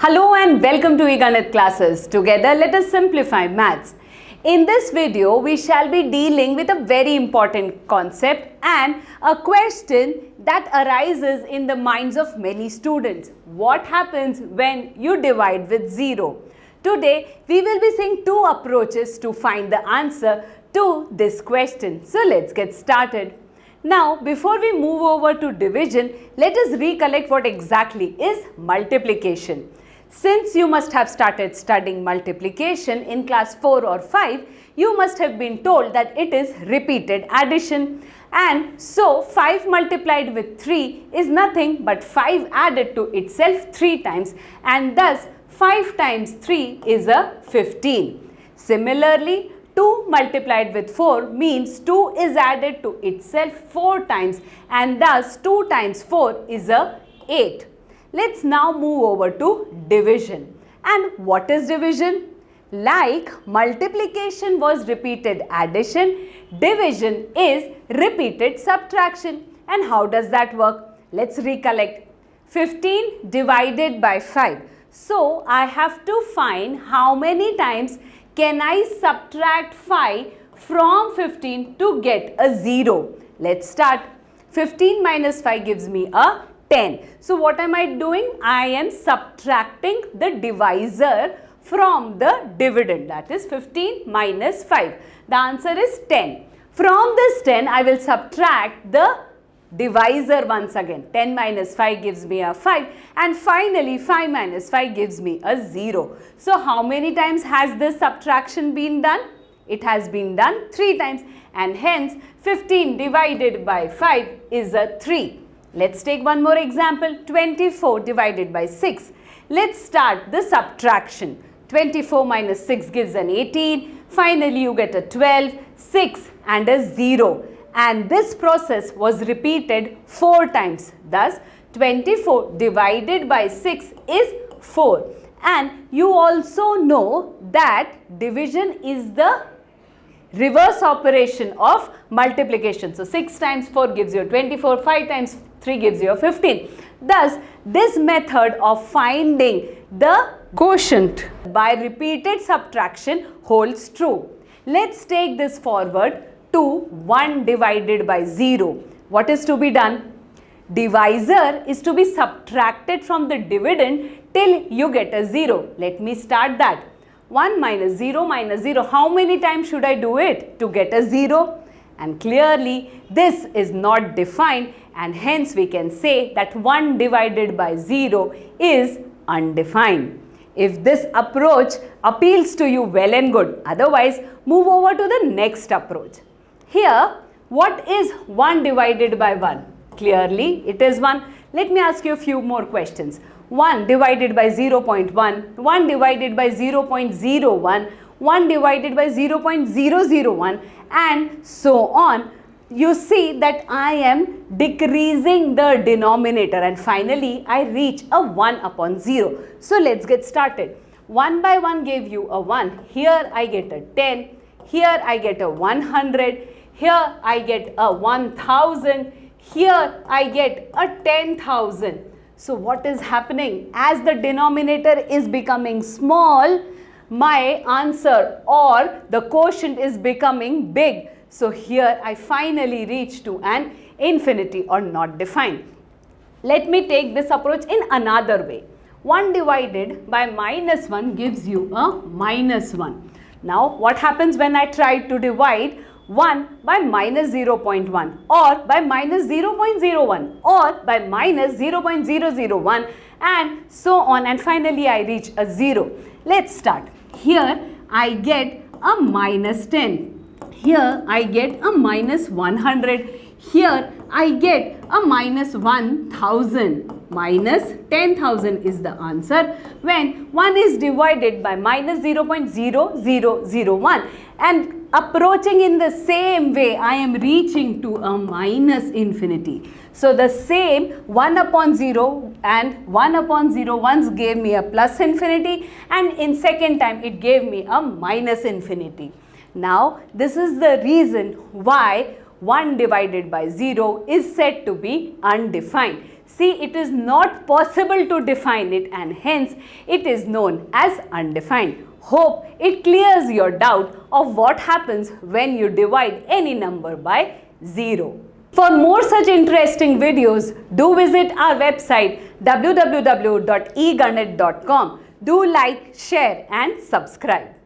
Hello and welcome to Eganeet classes. Together let us simplify maths. In this video we shall be dealing with a very important concept and a question that arises in the minds of many students. What happens when you divide with 0? Today we will be seeing two approaches to find the answer to this question. So let's get started. Now, before we move over to division, let us recollect what exactly is multiplication. Since you must have started studying multiplication in class 4 or 5, you must have been told that it is repeated addition. And so, 5 multiplied with 3 is nothing but 5 added to itself 3 times, and thus 5 times 3 is a 15. Similarly, 2 multiplied with 4 means 2 is added to itself 4 times, and thus 2 times 4 is a 8. Let's now move over to division. And what is division? Like multiplication was repeated addition, division is repeated subtraction. And how does that work? Let's recollect. 15 divided by 5. So I have to find how many times can I subtract 5 from 15 to get a 0. Let's start. 15 minus 5 gives me a 10. So what am I doing? I am subtracting the divisor from the dividend, that is 15 minus 5. The answer is 10. From this 10, I will subtract the divisor once again. 10 minus 5 gives me a 5, and finally 5 minus 5 gives me a 0. So how many times has this subtraction been done? It has been done 3 times, and hence 15 divided by 5 is a 3. Let's take one more example. 24 divided by 6. Let's start the subtraction. 24 minus 6 gives an 18. Finally, you get a 12, 6 and a 0. And this process was repeated 4 times. Thus, 24 divided by 6 is 4. And you also know that division is the reverse operation of multiplication. So 6 times 4 gives you 24, 5 times 3 gives you 15. Thus, this method of finding the quotient by repeated subtraction holds true. Let's take this forward to 1 divided by 0. What is to be done? Divisor is to be subtracted from the dividend till you get a 0. Let me start that. 1 minus 0 minus 0. How many times should I do it to get a 0? And clearly this is not defined, and hence we can say that 1 divided by 0 is undefined. If this approach appeals to you, well and good. Otherwise, move over to the next approach. Here, what is 1 divided by 1? Clearly, it is 1. Let me ask you a few more questions. 1 divided by 0.1, 1 divided by 0.01, 1 divided by 0.001, and so on. You see that I am decreasing the denominator, and finally I reach a 1 upon 0. So let's get started. 1 by 1 gave you a 1. Here I get a 10. Here I get a 100. Here I get a 1000. Here I get a 10,000. So what is happening? As the denominator is becoming small, my answer or the quotient is becoming big. So here I finally reach to an infinity or not defined. Let me take this approach in another way. 1 divided by minus 1 gives you a minus 1. Now what happens when I try to divide 1 by minus 0.1 or by minus 0.01 or by minus 0.001 and so on, and finally I reach a 0. Let's start. Here I get a minus 10. Here I get a minus 100. Here I get a minus 1000. Minus 10,000 is the answer when 1 is divided by minus 0.0001, and approaching in the same way I am reaching to a minus infinity. So the same 1 upon 0 and 1 upon 0 once gave me a plus infinity, and in second time it gave me a minus infinity. Now this is the reason why 1 divided by 0 is said to be undefined. See, it is not possible to define it and hence it is known as undefined. Hope it clears your doubt of what happens when you divide any number by 0. For more such interesting videos, do visit our website www.eganeet.com. Do like, share and subscribe.